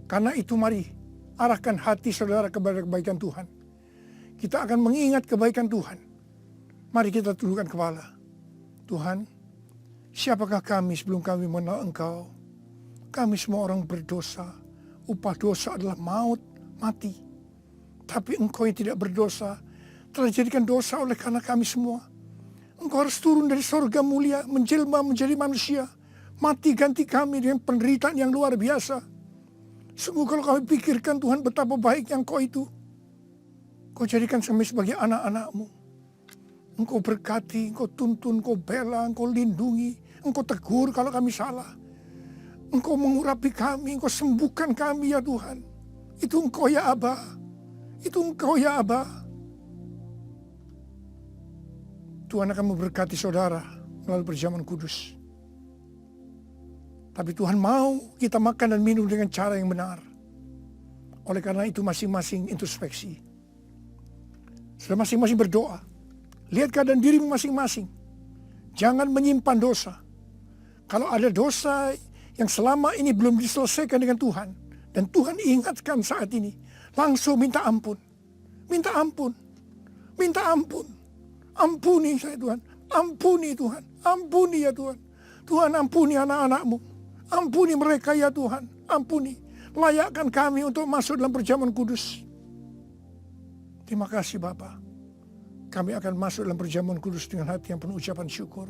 Karena itu mari, arahkan hati saudara kepada kebaikan Tuhan. Kita akan mengingat kebaikan Tuhan. Mari kita tundukkan kepala. Tuhan, siapakah kami sebelum kami mengenal Engkau? Kami semua orang berdosa. Upah dosa adalah maut, mati. Tapi Engkau yang tidak berdosa telah dijadikan dosa oleh karena kami semua. Engkau harus turun dari sorga mulia, menjelma menjadi manusia. Mati ganti kami dengan penderitaan yang luar biasa. Sungguh kalau kami pikirkan Tuhan betapa baiknya Engkau itu. Kau jadikan kami sebagai anak-anak-Mu. Engkau berkati, Engkau tuntun, Engkau bela, Engkau lindungi. Engkau tegur kalau kami salah. Engkau mengurapi kami, Engkau sembuhkan kami ya Tuhan. Itu Engkau ya Aba. Tuhan akan memberkati saudara melalui perjamuan kudus. Tapi Tuhan mau kita makan dan minum dengan cara yang benar. Oleh karena itu masing-masing introspeksi. Sudah masing-masing berdoa. Lihat keadaan dirimu masing-masing. Jangan menyimpan dosa. Kalau ada dosa yang selama ini belum diselesaikan dengan Tuhan, dan Tuhan ingatkan saat ini, langsung minta ampun. Ampuni saya Tuhan. Ampuni Tuhan. Ampuni ya Tuhan. Tuhan ampuni anak-anak-Mu. Ampuni mereka ya Tuhan. Ampuni. Layakkan kami untuk masuk dalam perjamuan kudus. Terima kasih Bapa. Kami akan masuk dalam perjamuan kudus dengan hati yang penuh ucapan syukur.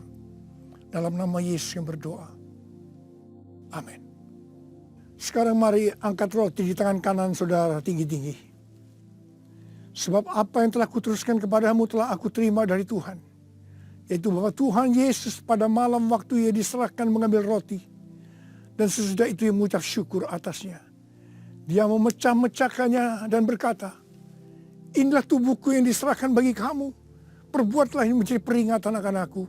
Dalam nama Yesus yang berdoa. Amin. Sekarang mari angkat roti di tangan kanan saudara tinggi-tinggi. Sebab apa yang telah kuteruskan kepadamu telah aku terima dari Tuhan. Yaitu bahwa Tuhan Yesus pada malam waktu Ia diserahkan mengambil roti. Dan sesudah itu Ia mengucap syukur atasnya. Dia memecah-mecahkannya dan berkata, inilah tubuhku yang diserahkan bagi kamu. Perbuatlah ini menjadi peringatan akan aku.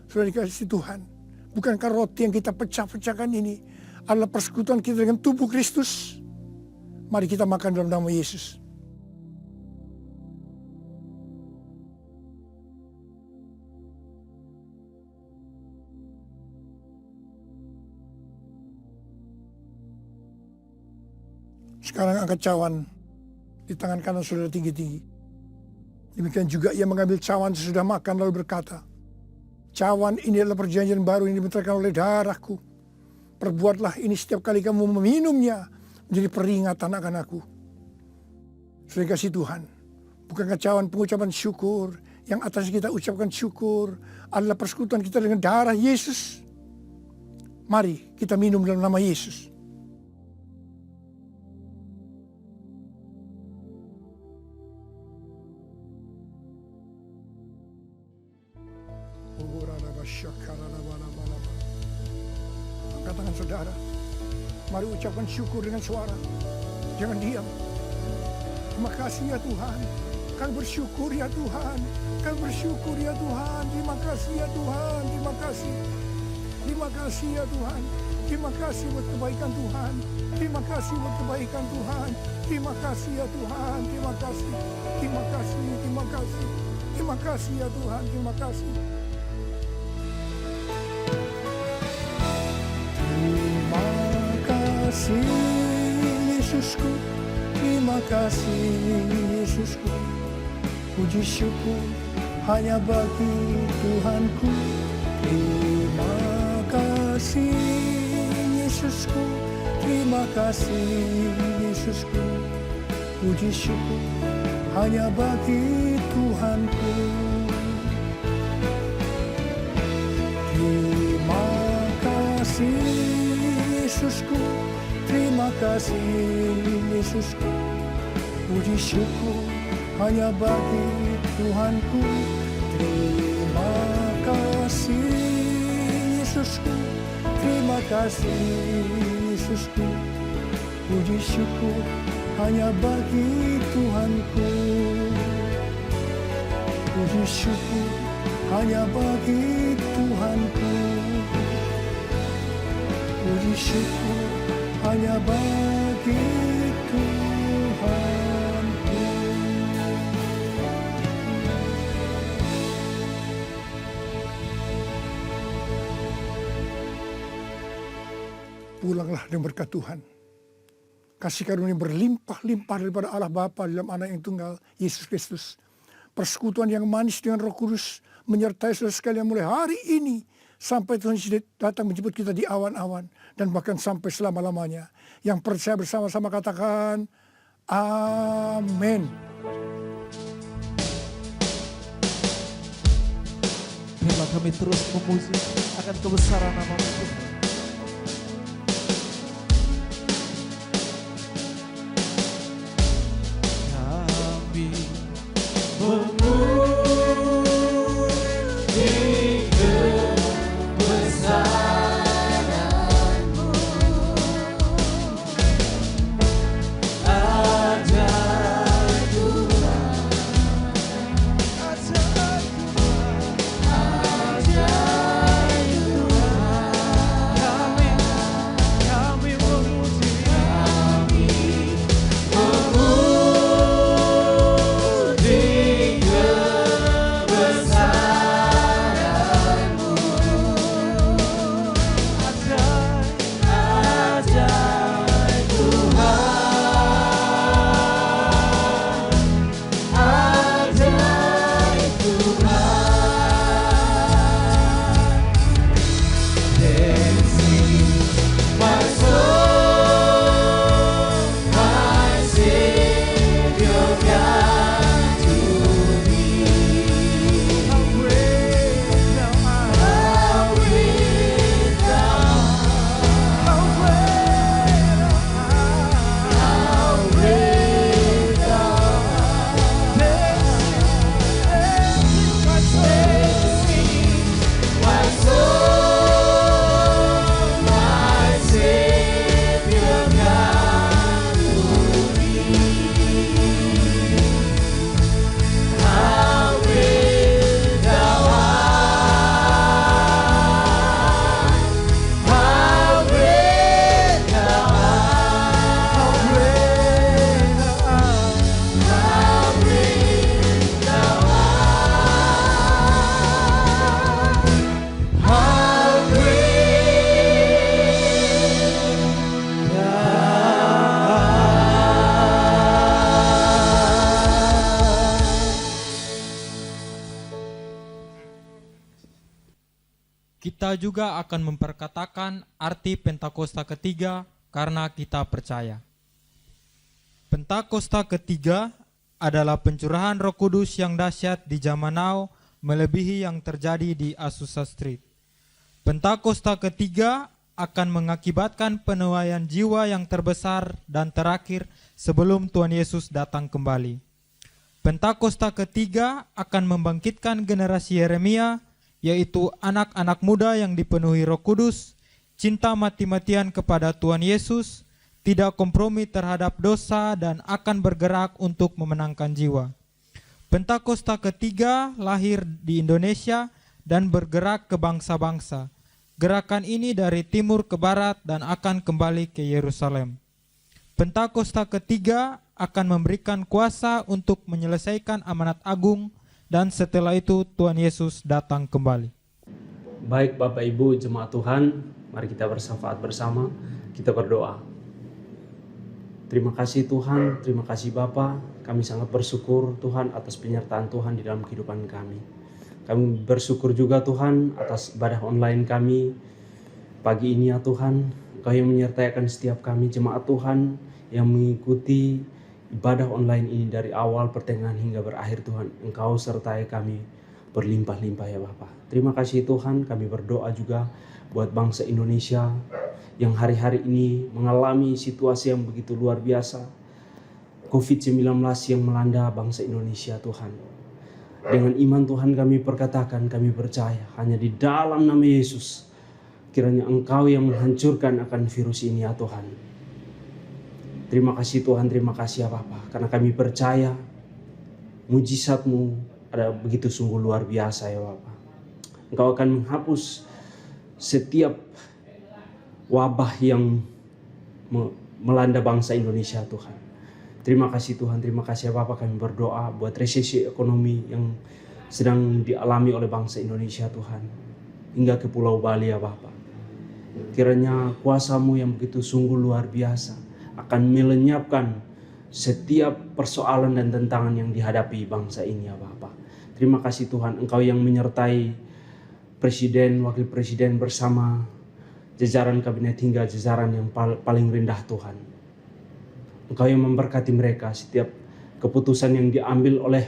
Sudah dikasih Tuhan. Bukankah roti yang kita pecah-pecahkan ini adalah persekutuan kita dengan tubuh Kristus? Mari kita makan dalam nama Yesus. Sekarang angkat cawan di tangan kanan saudara tinggi-tinggi. Demikian juga Ia mengambil cawan sesudah makan lalu berkata, cawan ini adalah perjanjian baru yang dibenarkan oleh darahku. Perbuatlah ini setiap kali kamu meminumnya menjadi peringatan akan aku. Sudah kasih Tuhan. Bukankah cawan pengucapan syukur yang atas kita ucapkan syukur adalah persekutuan kita dengan darah Yesus? Mari kita minum dalam nama Yesus. Angkat tangan saudara. Mari ucapkan syukur dengan suara. Jangan diam. Terima kasih ya Tuhan. Kami bersyukur ya Tuhan. Kami bersyukur ya Tuhan. Terima kasih ya Tuhan. Terima kasih. Terima kasih ya Tuhan. Terima kasih buat kebaikan Tuhan. Terima kasih buat kebaikan Tuhan. Terima kasih ya Tuhan. Terima kasih. Terima kasih. Terima kasih. Terima kasih ya Tuhan. Terima kasih. Terima kasih Yesusku. Terima kasih Yesusku. Puji syukur hanya bagi Tuhanku. Terima kasih Yesusku. Terima kasih Yesusku. Puji syukur hanya bagi Tuhanku. Terima kasih Yesusku. Terima kasih Yesusku. Puji syukur hanya bagi Tuhanku. Terima kasih Yesusku. Terima kasih Yesusku. Puji syukur hanya bagi Tuhanku. Puji syukur hanya bagi Tuhanku. Puji syukur hanya bagi Tuhanku. Pulanglah dengan berkat Tuhan. Kasih karunia berlimpah-limpah daripada Allah Bapa dalam Anak yang tunggal, Yesus Kristus. Persekutuan yang manis dengan Roh Kudus menyertai saudara sekalian mulai hari ini sampai Tuhan Yesus datang menjemput kita di awan-awan dan bahkan sampai selama-lamanya. Yang percaya bersama-sama katakan amin. Biarlah kami terus memuji akan kebesaran nama-Mu Tuhan. Kita juga akan memperkatakan arti Pentakosta ketiga karena kita percaya. Pentakosta ketiga adalah pencurahan Roh Kudus yang dahsyat di zaman now melebihi yang terjadi di Azusa Street. Pentakosta ketiga akan mengakibatkan penuaian jiwa yang terbesar dan terakhir sebelum Tuhan Yesus datang kembali. Pentakosta ketiga akan membangkitkan generasi Yeremia, yaitu anak-anak muda yang dipenuhi Roh Kudus, cinta mati-matian kepada Tuhan Yesus, tidak kompromi terhadap dosa dan akan bergerak untuk memenangkan jiwa. Pentakosta ketiga lahir di Indonesia dan bergerak ke bangsa-bangsa. Gerakan ini dari timur ke barat dan akan kembali ke Yerusalem. Pentakosta ketiga akan memberikan kuasa untuk menyelesaikan amanat agung, dan setelah itu Tuhan Yesus datang kembali. Baik Bapak Ibu jemaat Tuhan, mari kita bersyafaat bersama, kita berdoa. Terima kasih Tuhan, terima kasih Bapa. Kami sangat bersyukur Tuhan atas penyertaan Tuhan di dalam kehidupan kami. Kami bersyukur juga Tuhan atas ibadah online kami pagi ini ya Tuhan. Engkau yang menyertai akan setiap kami jemaat Tuhan yang mengikuti ibadah online ini dari awal, pertengahan hingga berakhir Tuhan. Engkau sertai kami berlimpah-limpah ya Bapa. Terima kasih Tuhan, kami berdoa juga buat bangsa Indonesia yang hari-hari ini mengalami situasi yang begitu luar biasa. COVID-19 yang melanda bangsa Indonesia Tuhan. Dengan iman Tuhan kami perkatakan, kami percaya hanya di dalam nama Yesus kiranya Engkau yang menghancurkan akan virus ini ya Tuhan. Terima kasih Tuhan, terima kasih ya Bapa, karena kami percaya mujizat-Mu ada begitu sungguh luar biasa ya Bapa. Engkau akan menghapus setiap wabah yang melanda bangsa Indonesia Tuhan. Terima kasih Tuhan, terima kasih ya Bapa, kami berdoa buat resesi ekonomi yang sedang dialami oleh bangsa Indonesia Tuhan. Hingga ke Pulau Bali ya Bapa. Kiranya kuasa-Mu yang begitu sungguh luar biasa akan melenyapkan setiap persoalan dan tantangan yang dihadapi bangsa ini ya Bapa. Terima kasih Tuhan, Engkau yang menyertai Presiden, Wakil Presiden bersama jajaran kabinet hingga jajaran yang paling rendah Tuhan. Engkau yang memberkati mereka, setiap keputusan yang diambil oleh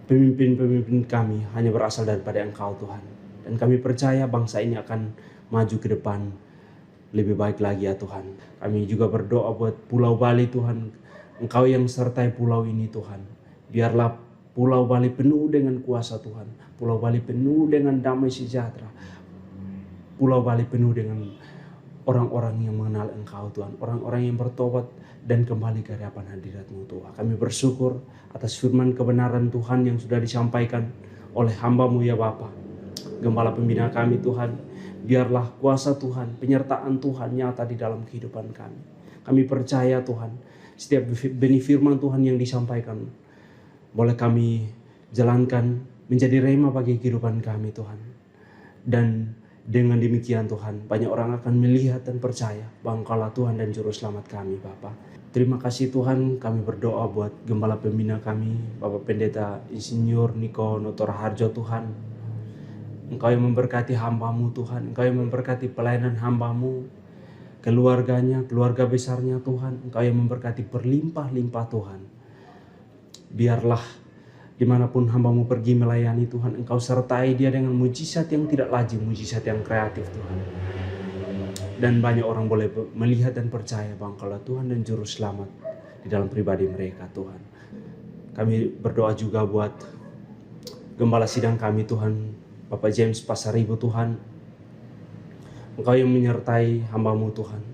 pemimpin-pemimpin kami hanya berasal daripada Engkau Tuhan. Dan kami percaya bangsa ini akan maju ke depan lebih baik lagi ya Tuhan. Kami juga berdoa buat Pulau Bali Tuhan. Engkau yang sertai pulau ini Tuhan. Biarlah Pulau Bali penuh dengan kuasa Tuhan. Pulau Bali penuh dengan damai sejahtera. Pulau Bali penuh dengan orang-orang yang mengenal Engkau Tuhan. Orang-orang yang bertobat dan kembali ke hadapan hadirat-Mu Tuhan. Kami bersyukur atas firman kebenaran Tuhan yang sudah disampaikan oleh hamba-Mu ya Bapa. Gembala pembina kami Tuhan. Biarlah kuasa Tuhan, penyertaan Tuhan nyata di dalam kehidupan kami. Kami percaya Tuhan, setiap benih firman Tuhan yang disampaikan boleh kami jalankan menjadi rema bagi kehidupan kami Tuhan. Dan dengan demikian Tuhan, banyak orang akan melihat dan percaya bahwa Engkaulah Tuhan dan Juru Selamat kami Bapa. Terima kasih Tuhan, kami berdoa buat gembala pembina kami, Bapak Pendeta Insinyur Niko Notor Harjo Tuhan. Engkau yang memberkati hamba-Mu Tuhan, Engkau yang memberkati pelayanan hamba-Mu, keluarganya, keluarga besarnya Tuhan. Engkau yang memberkati berlimpah-limpah Tuhan. Biarlah dimanapun hamba-Mu pergi melayani Tuhan, Engkau sertai dia dengan mujizat yang tidak lazim, mujizat yang kreatif Tuhan. Dan banyak orang boleh melihat dan percaya bahwa Engkaulah Tuhan dan Juru Selamat di dalam pribadi mereka Tuhan. Kami berdoa juga buat gembala sidang kami Tuhan, Bapak James Pasaribu Tuhan. Engkau yang menyertai hamba-Mu Tuhan.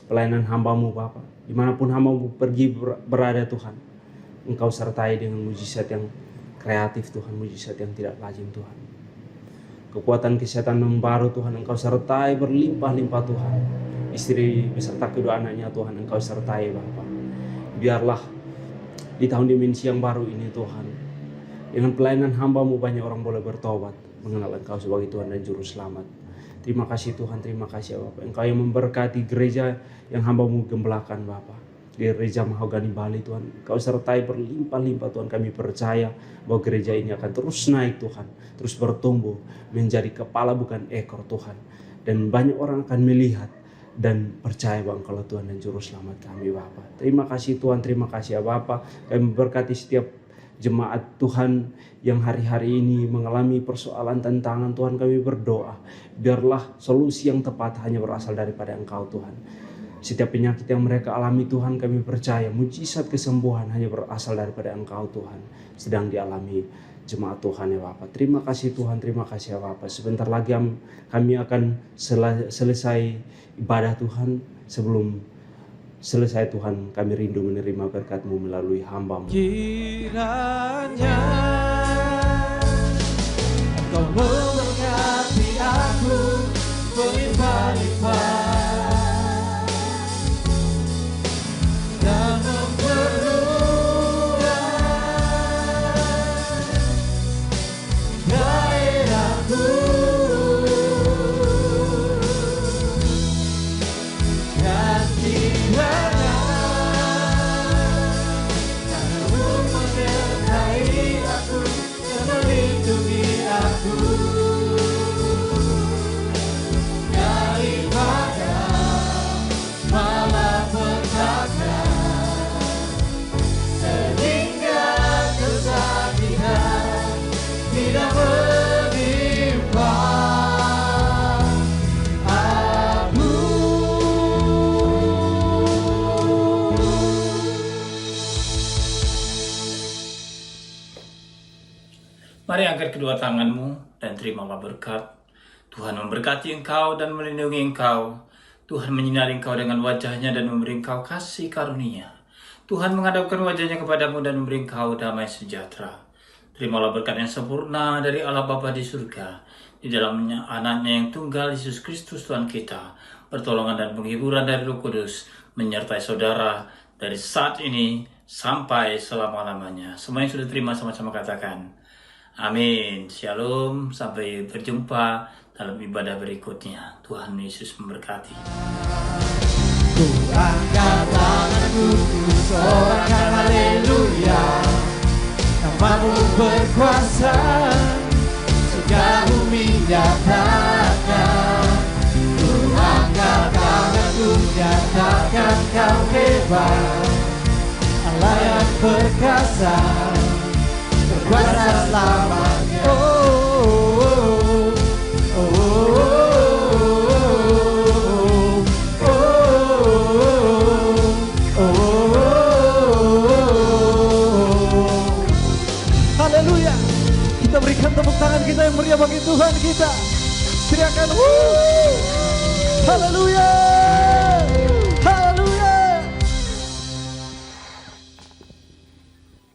Pelayanan hamba-Mu Bapa, dimanapun hamba-Mu pergi berada Tuhan, Engkau sertai dengan mujizat yang kreatif Tuhan, mujizat yang tidak lazim Tuhan. Kekuatan kesehatan membaru Tuhan, Engkau sertai berlimpah-limpah Tuhan. Istri beserta kedua anaknya Tuhan, Engkau sertai Bapa. Biarlah di tahun dimensi yang baru ini Tuhan, dengan pelayanan hamba-Mu banyak orang boleh bertobat, mengenal Engkau sebagai Tuhan dan Juru Selamat. Terima kasih Tuhan, terima kasih Bapa. Engkau yang memberkati gereja yang hamba-Mu gembalakan Bapa. Gereja Mahogany Bali Tuhan, Kau sertai berlimpah-limpah Tuhan. Kami percaya bahwa gereja ini akan terus naik Tuhan, terus bertumbuh menjadi kepala bukan ekor Tuhan. Dan banyak orang akan melihat dan percaya bahwa Engkaulah Tuhan dan Juru Selamat kami Bapa. Terima kasih Tuhan, terima kasih ya Bapa. Kami memberkati setiap jemaat Tuhan yang hari-hari ini mengalami persoalan tantangan Tuhan. Kami berdoa biarlah solusi yang tepat hanya berasal daripada Engkau Tuhan. Setiap penyakit yang mereka alami Tuhan, kami percaya mujizat kesembuhan hanya berasal daripada Engkau Tuhan, sedang dialami jemaat Tuhan ya Bapak. Terima kasih Tuhan, terima kasih ya Bapak. Sebentar lagi kami akan selesai ibadah Tuhan sebelum selesai Tuhan, kami rindu menerima berkat-Mu melalui hamba-Mu. Kiranya Engkau memberkati aku berlimpah-limpah dan memperluas daerahku. Dan kiranya Tanah-Mu menyertai aku dan melindungi aku daripada malapetaka sehingga kesedihan tidak menimpa aku. Mari angkat kedua tanganmu dan terimalah berkat. Tuhan memberkati engkau dan melindungi engkau. Tuhan menyinari engkau dengan wajahnya dan memberi engkau kasih karunia. Tuhan menghadapkan wajahnya kepadamu dan memberi engkau damai sejahtera. Terimalah berkat yang sempurna dari Allah Bapa di surga, di dalamnya anaknya yang tunggal Yesus Kristus Tuhan kita. Pertolongan dan penghiburan dari Roh Kudus menyertai saudara dari saat ini sampai selama-lamanya. Semua yang sudah terima sama-sama katakan amin. Shalom. Sampai berjumpa dalam ibadah berikutnya. Tuhan Yesus memberkati. Ku angkat tanganku, ku sorakan haleluya. Nama-Mu berkuasa, segala bumi nyatakan. Ku angkat tanganku, nyatakan Kau hebat. Allah yang perkasa, berkuasa selamanya. Haleluya. Kita berikan tepuk tangan kita yang meriah bagi Tuhan kita. Teriakan haleluya.